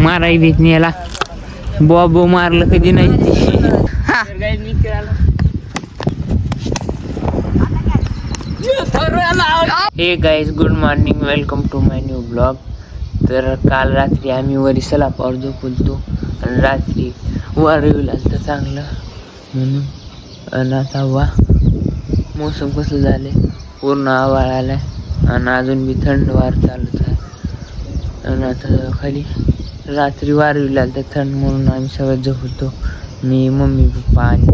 माराई भेट नाही याला. बॉबो मारलं कधी नाही. Hey guys, good morning, welcome to my new blog. तर काल रात्री आम्ही वरिसला पावर झोपलतो आणि रात्री वारं येऊ लागलं चांगलं म्हणून. आणि आता वा मोसम कसं झाले, पूर्ण आवाळ आलाय आणि अजून बी थंड वार चालूच आहे. आणि आता खाली रात्री वारं येऊ लागलं थंड म्हणून आम्ही सगळं झोपतो. मी, मम्मी, पप्पा आणि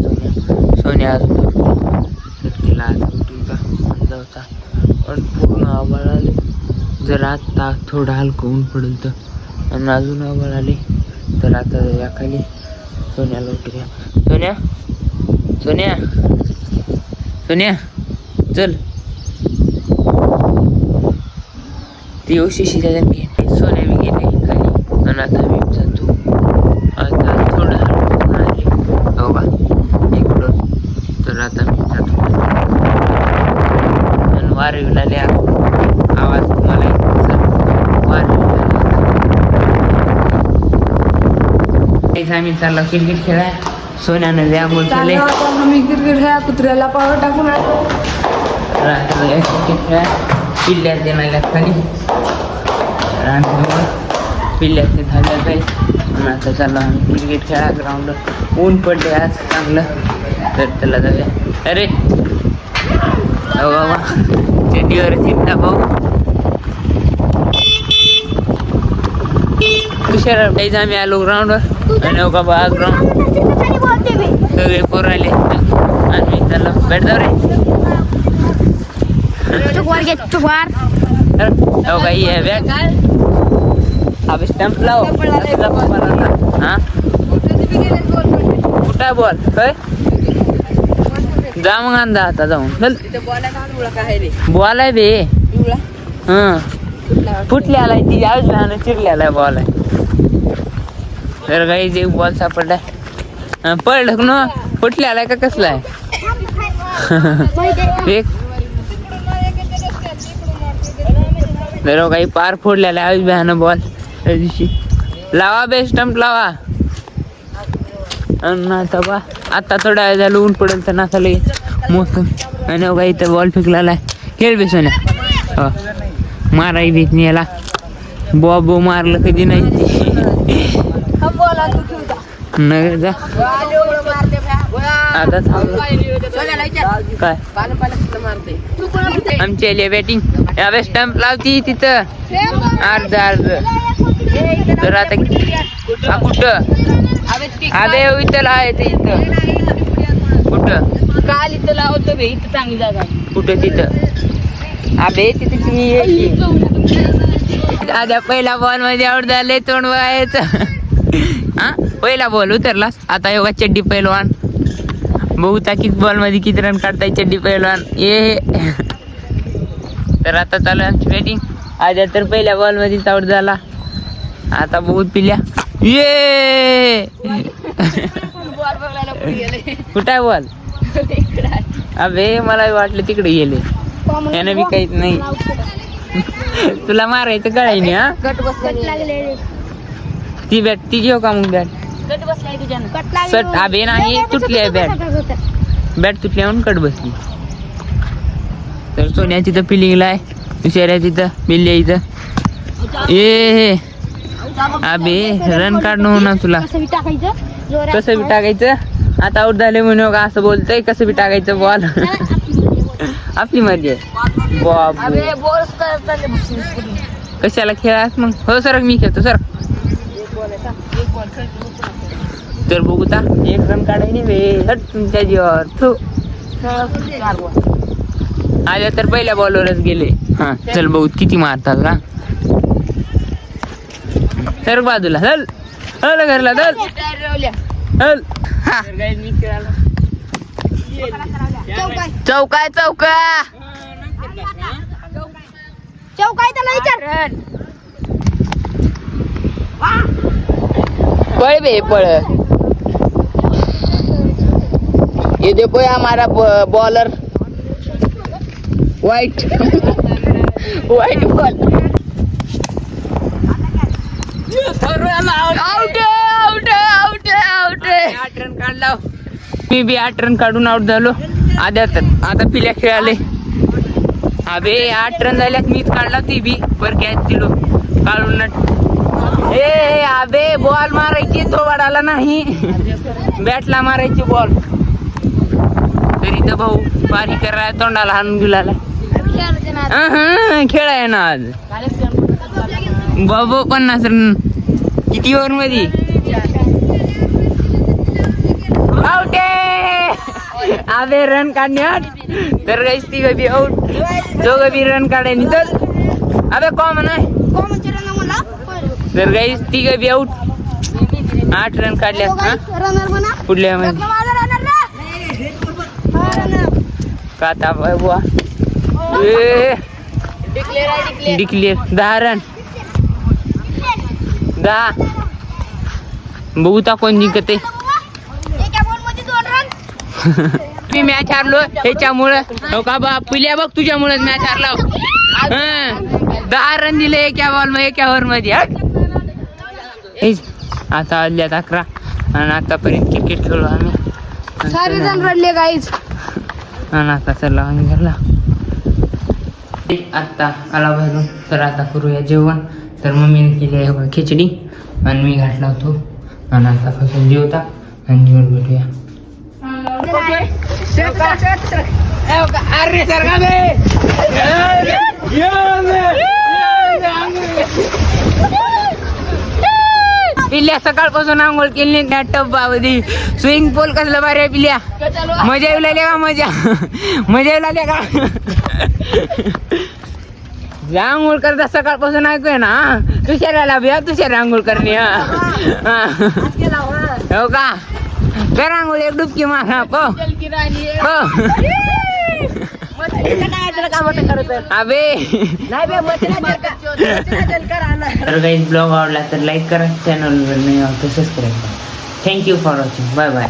सोन्या अजून तिला आता उठून जाऊचा. पण पूर्ण आभाळ आले. जर आत्ता थोडं हलकं ऊन पडेल तर आणि अजून आभाळ आले तर आता या खाली सोन्याला उठूया. सोन्या सोन्या सोन्या चल. ती ओशीशी त्याच्यात सोन्या मी गेले खाली आणि आता मी जातो. आता थोडं हलकं आले हो का इकडं, तर आता मी जातो. आणि वारे विलाले आवाज तुम्हाला आम्ही चाललो क्रिकेट खेळाय. सोन्यानं द्या बोलले आम्ही क्रिकेट खेळा, कुत्र्याला पावर टाकून क्रिकेट खेळा. पिल्ल्यात देण्याला खाली पिल्ल्यात ते झाल्या काही. आणि आता चाललो आम्ही क्रिकेट खेळा ग्राउंड. ऊन पडले आज चांगलं, तर त्याला जाऊया. अरे हो बाबा चेंडीवर चिंता भाऊ तुषार काहीच. आम्ही आलो ग्राउंडवर आणि हो का बा ग्राउंड सगळे पोर आले आणि त्याला बॅट जाऊ रे. हो का ही आहे बॅट. हा स्टंप लाव. हा कुठं बॉल काय जा मग अंदा आता जाऊन चल. बॉल आहे बे. हा फुटल्याला ती आवाज लहान चिरल्याला बॉल आहे. तर काही जे बॉल सापडलाय पडलं ना फुटल्याला का कसला आहे एक. तर काही पार फोडलेला आहे भयानं बॉल त्या दिवशी. लावा बे स्टंप लावा. आता बा आता थोडा वेळ झालं ऊन पडेल तर नाचा लगेच मोसम. आणि काही इथं बॉल फेकलेला आहे. खेळ बे सोन्या. माराई भेट नाही याला. बॉबो मारलं कधी नाही नगर जा. आता काय आमची आली बॅटिंग. यावेळेस स्टंप लावती तिथं अर्ध अर्ध. तर आता कुठं अरे इथं लावायचं इथं. कुठं काल इथं लावतो बे, इथं चांगली जागा. कुठं तिथं अबे तिथे तुम्ही आद्या पहिला बॉल मध्ये आउट झाले. तोंड बघायचं. हा पहिला बॉल उतरलास. आता योगा चड्डी पैलवान बहुता किती बॉल मध्ये किती रन काढताय चड्डी पैलवान ये. तर आता चालू आमची बॅटिंग. आद्या तर पहिल्या बॉल मध्ये आउट झाला. आता बहुत पिल्या ये. कुठं आहे बॉल. अबे मला वाटलं तिकडे गेले. यानं बी काहीच नाही. तुला मारायचं कळाय नाही. हा ती बॅट ती घेऊ का मग बॅट. सट अबे नाही तुटली आहे बॅट. बॅट तुटल्या म्हणून कट बसली. तर सोन्या तिथं फिलिंगला आहे. तुषाऱ्या तिथं बिल्ल्या इथं ये. अबे रन काढणं होणार तुला. कसं बी टाकायचं. आता आउट झाले म्हणून का असं बोलतय. कसं बी टाकायचं बॉल. आपली मर्जी आहे. बॉब कशाला खेळास मग. हो सर मी खेळतो सर. तर बघू ता 1 रन काढायने बे. हट तुमच्या जीवावर. आल्या तर पहिल्या बॉलवरच गेले. हा चल बघू किती मारतात का. तर बाजूला चल. हल घरला चल. हल चौका चौका चौकाय त्याला विचार. पळ बे पळ. ये देखो हमारा bowler white white ball. 8 run काढला. मी बी 8 रन काढून आउट झालो. आता पिल्या खेळाले. अबे 8 रन झाल्यात मीच काढला. ती बी बर कॅच दिलो काढून. ए अबे बॉल मारायची तो वाढाला नाही. बॅटला मारायची बॉल. तरी तर भाऊ पारी करायला तोंडाला हाणून गेला. खेळाय ना आज बाबू 50 रन. किती ओव्हर मध्ये आउट. अबे रन काढण्यात तर गाईस तिघ बी आउट. दोघं बी रन काढायनी तर अबे कॉमन आहे. तर गाईस तिघ बी आउट. 8 रन काढल्या. पुढल्या मध्ये का ताप बुवा. Declare 10 run. 10 बघू ता कोण जिंकते. मी मॅच हारलो ह्याच्यामुळं. हो का बा पुल्या बघ तुझ्यामुळेच मॅच हारला. 10 रन दिले एका ओव्हर मध्ये. आता आल्यात 11 आणि आतापर्यंत क्रिकेट खेळलो आम्ही. सारे जण रडले गाईज. आणि आता चला आम्ही घरला. आत्ता आला बाहेरून. तर आता करूया जेवण. तर मम्मीने केली आहे खिचडी आणि मी घातला होतो. आणि आता पासून जेवता आणि जेवण भेटूया. अरे सर पिल्ल्या सकाळपासून आंघोळ केली त्या टब्बामध्ये. स्विमिंग पूल कसलं भारी आहे पिल्ल्या. मजा येऊ लागली का. मजा येऊ लागली का. आंघोळ करता सकाळपासून ऐकूय ना. तुषाराला भ्या तुषार आंघोळ करणे. हो का कर आंघोळ. एक डुबकी मारा. अबे तर काही ब्लॉग आवडला तर लाईक करा. चॅनलवर नाही आवडत सबस्क्राईब करा. Thank you for watching. Bye bye.